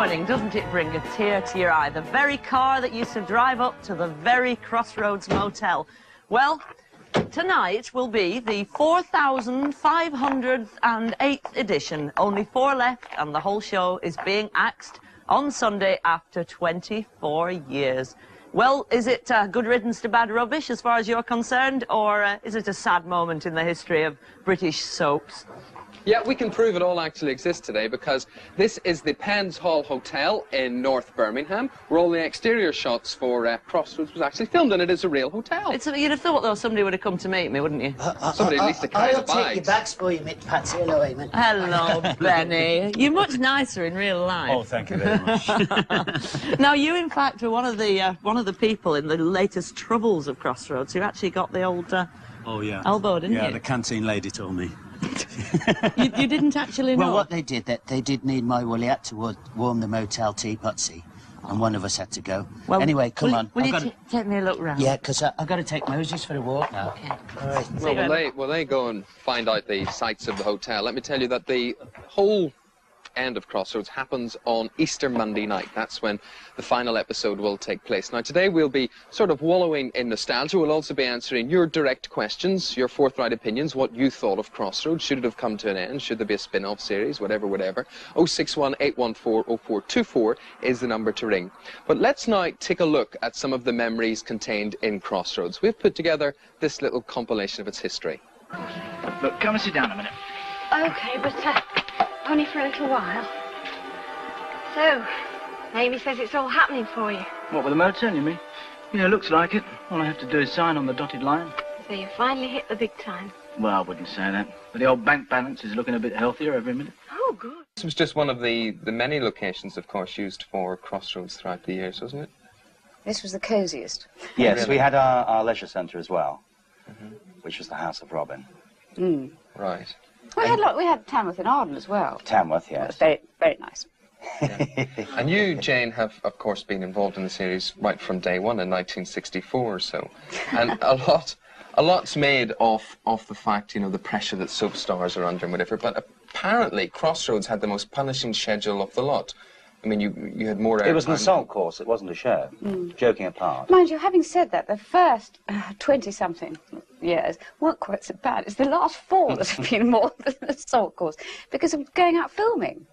morning, doesn't it bring a tear to your eye? The very car that used to drive up to the very Crossroads motel. Well, tonight will be the 4,508th edition. Only 4 left, and the whole show is being axed on Sunday after 24 years. Well, is it good riddance to bad rubbish as far as you're concerned, or is it a sad moment in the history of British soaps? Yeah, we can prove it all actually exists today, because this is the Penn's Hall Hotel in North Birmingham, where all the exterior shots for Crossroads was actually filmed, and it is a real hotel. You'd have thought, though, somebody would have come to meet me, wouldn't you? Somebody at least to carry the bags. I'll take your bags for you, Miss Patsy. Hello, Eamon. Hello, Benny. You're much nicer in real life. Oh, thank you very much. Now, you, in fact, were one of the people in the latest troubles of Crossroads who actually got the old elbow, didn't you? Yeah, the canteen lady told me. You didn't actually know? Well, what they did need my Willie hat to warm the motel teapotsy, and one of us had to go. Well, anyway, come on. Will you take me a look round? Yeah, because I've got to take Moses for a walk now. Okay. All right. Well, will they go and find out the sights of the hotel? Let me tell you that the whole end of Crossroads happens on Easter Monday night. That's when the final episode will take place. Now, today we'll be sort of wallowing in nostalgia. We'll also be answering your direct questions, your forthright opinions, what you thought of Crossroads. Should it have come to an end? Should there be a spin-off series? Whatever, whatever. 061 814 0424 is the number to ring. But let's now take a look at some of the memories contained in Crossroads. We've put together this little compilation of its history. Look, come and sit down a minute. OK, but only for a little while. So, Amy says it's all happening for you. What, with the motel, you mean? Yeah, looks like it. All I have to do is sign on the dotted line. So you finally hit the big time. Well, I wouldn't say that. But the old bank balance is looking a bit healthier every minute. Oh, good. This was just one of the many locations, of course, used for Crossroads throughout the years, wasn't it? This was the cosiest. Yes, Really? we had our leisure centre as well, which was the House of Robin. Right. We had Tamworth and Arden as well. Tamworth, It was yes. very, very nice. Yeah. And you, Jane, have, of course, been involved in the series right from day one in 1964 or so. And a lot's made of the fact, you know, the pressure that soap stars are under and whatever. But apparently, Crossroads had the most punishing schedule of the lot. I mean, you had more airtime. It was an assault course, it wasn't a show. Joking apart. Mind you, having said that, the first 20-something years weren't quite so bad. It's the last 4 that have been more than an assault course because of going out filming.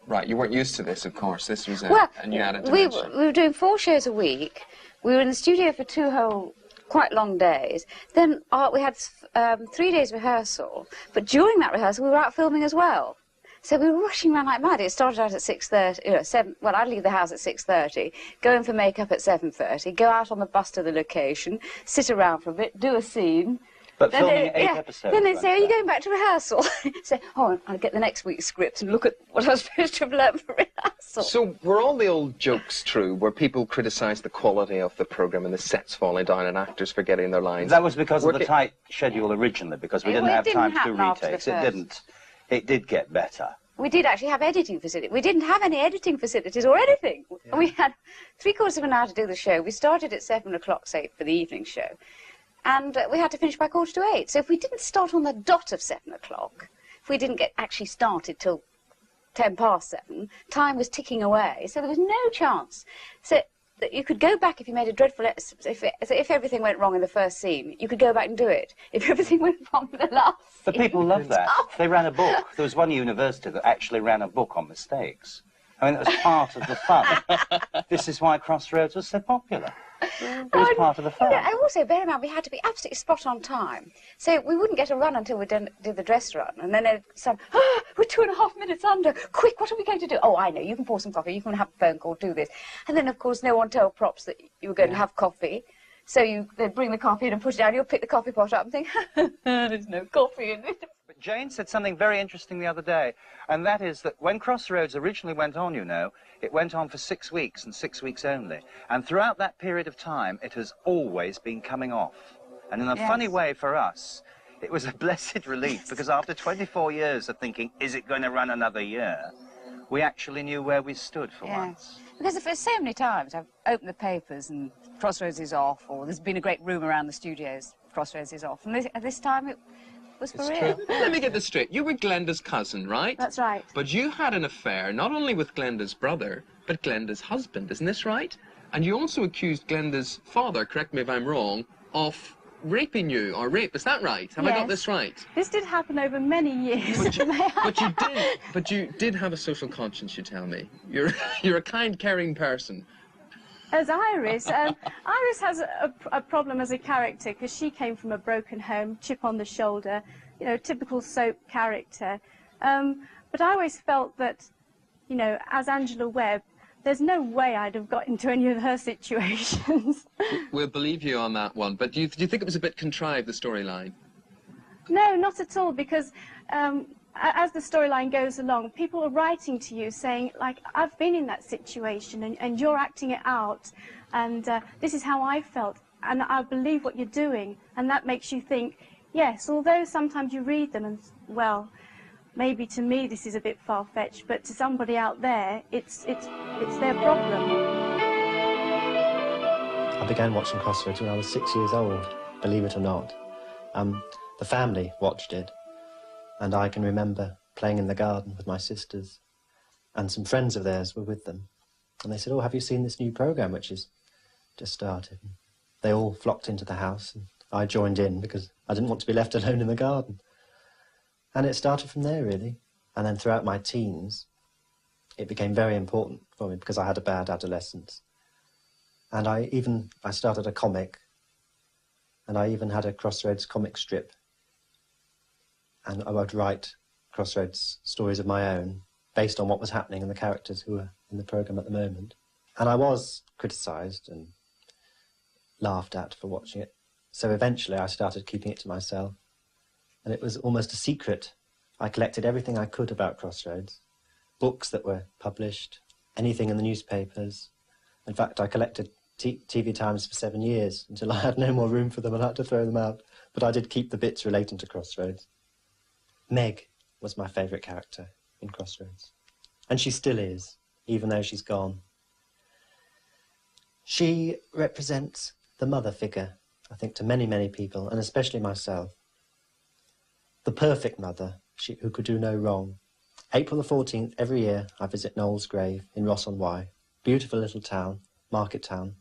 Right, you weren't used to this, of course. This was a new added we dimension. were doing 4 shows a week. We were in the studio for 2 whole, quite long days. Then we had 3 days rehearsal, but during that rehearsal we were out filming as well. So we were rushing around like mad. It started out at 6:30, you know, 7. Well, I'd leave the house at 6:30, go in for makeup at 7:30, go out on the bus to the location, sit around for a bit, do a scene. But Then filming they- 8 episodes. Then they'd say, "Are you weren't going back to rehearsal?" Say, "Oh, I'll get the next week's script and look at what I was supposed to have learned for rehearsal." So were all the old jokes true, where people criticised the quality of the programme and the sets falling down and actors forgetting their lines? That was because of the tight schedule originally, because we didn't Well, it have didn't time to do happen after the retakes. It first. didn't. It did get better. We did actually have editing facilities. We didn't have any editing facilities or anything. Yeah. We had 3/4 of an hour to do the show. We started at 7 o'clock, say, for the evening show. And we had to finish by 7:45. So if we didn't start on the dot of 7 o'clock, if we didn't get actually started till 7:10, time was ticking away. So there was no chance. So that you could go back if you made a dreadful... If everything went wrong in the first scene, you could go back and do it. If everything went wrong in the last scene... But people love that. They ran a book. There was one university that actually ran a book on mistakes. I mean, it was part of the fun. This is why Crossroads was so popular. It was part of the fun. I also, bear in mind, we had to be absolutely spot on time. So we wouldn't get a run until we did the dress run. And then they'd say, we're 2.5 minutes under. Quick, what are we going to do? Oh, I know, you can pour some coffee, you can have a phone call, do this. And then, of course, no one told props that you were going to have coffee. So they'd bring the coffee in and put it down. You'll pick the coffee pot up and think, there's no coffee in it. But Jane said something very interesting the other day, and that is that when Crossroads originally went on, you know, it went on for 6 weeks and 6 weeks only. And throughout that period of time, it has always been coming off. And in a funny way for us, it was a blessed relief, because after 24 years of thinking, is it going to run another year, we actually knew where we stood for once. Because for so many times I've opened the papers and Crossroads is off, or there's been a great rumour around the studios, Crossroads is off. And this time was for It's real. true. Let me get this straight. You were Glenda's cousin, right? That's right. But you had an affair not only with Glenda's brother, but Glenda's husband. Isn't this right? And you also accused Glenda's father, correct me if I'm wrong, of raping you, or rape. Is that right? Have I got this right? This did happen over many years. But you did have a social conscience, you tell me. You're a kind, caring person. As Iris, Iris has a problem as a character because she came from a broken home, chip on the shoulder, you know, typical soap character. But I always felt that, you know, as Angela Webb, there's no way I'd have got into any of her situations. We'll believe you on that one. But do you think it was a bit contrived, the storyline? No, not at all, because as the storyline goes along, people are writing to you saying, like, I've been in that situation and you're acting it out, and this is how I felt, and I believe what you're doing, and that makes you think, yes, although sometimes you read them and, well, maybe to me this is a bit far-fetched, but to somebody out there, it's their problem. I began watching Crossroads when I was 6 years old, believe it or not. The family watched it, and I can remember playing in the garden with my sisters, and some friends of theirs were with them. And they said, oh, have you seen this new programme which has just started? And they all flocked into the house, and I joined in because I didn't want to be left alone in the garden. And it started from there, really. And then throughout my teens, it became very important for me because I had a bad adolescence. And I started a comic, and I even had a Crossroads comic strip. And I would write Crossroads stories of my own, based on what was happening and the characters who were in the programme at the moment. And I was criticised and laughed at for watching it. So eventually I started keeping it to myself. And it was almost a secret. I collected everything I could about Crossroads, books that were published, anything in the newspapers. In fact, I collected TV Times for 7 years until I had no more room for them and I had to throw them out. But I did keep the bits relating to Crossroads. Meg was my favourite character in Crossroads. And she still is, even though she's gone. She represents the mother figure, I think, to many, many people, and especially myself. The perfect mother, who could do no wrong. April the 14th, every year, I visit Noel's grave in Ross-on-Wye. Beautiful little town, market town.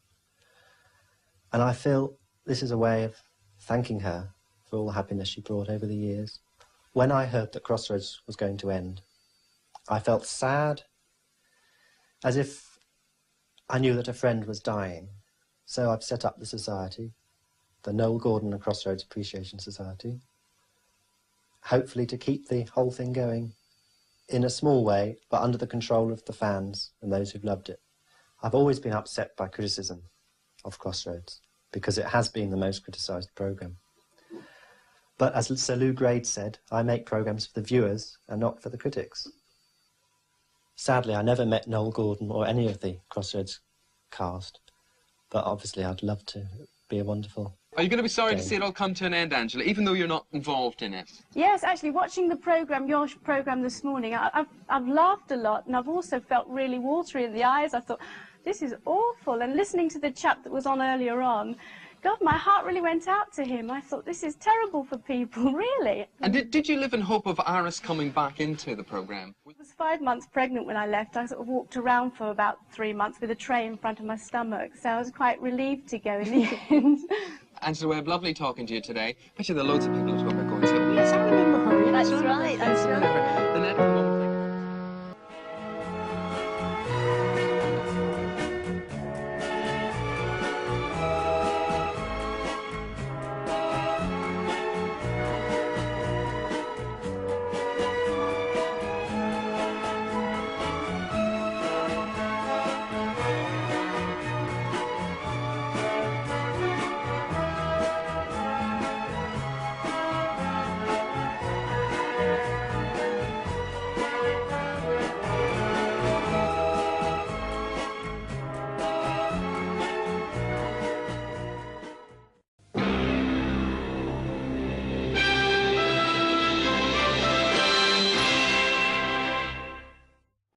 And I feel this is a way of thanking her for all the happiness she brought over the years. When I heard that Crossroads was going to end, I felt sad, as if I knew that a friend was dying. So I've set up the society, the Noel Gordon and Crossroads Appreciation Society, hopefully to keep the whole thing going in a small way, but under the control of the fans and those who've loved it. I've always been upset by criticism of Crossroads, because it has been the most criticised programme. But as Sir Lou Grade said, I make programmes for the viewers and not for the critics. Sadly, I never met Noel Gordon or any of the Crossroads cast, but obviously I'd love to. It'd be a wonderful Are you going to be sorry game. to see it all come to an end, Angela, even though you're not involved in it? Yes, actually, watching the programme, your programme this morning, I've laughed a lot, and I've also felt really watery in the eyes. I thought, this is awful. And listening to the chap that was on earlier on, God, my heart really went out to him. I thought, this is terrible for people, really. And did you live in hope of Iris coming back into the programme? I was 5 months pregnant when I left. I sort of walked around for about 3 months with a tray in front of my stomach, so I was quite relieved to go in the end. Angela Webb, lovely talking to you today. I bet you there are loads of people at home are going to say, oh, yes, I remember her. That's right, that's right. The net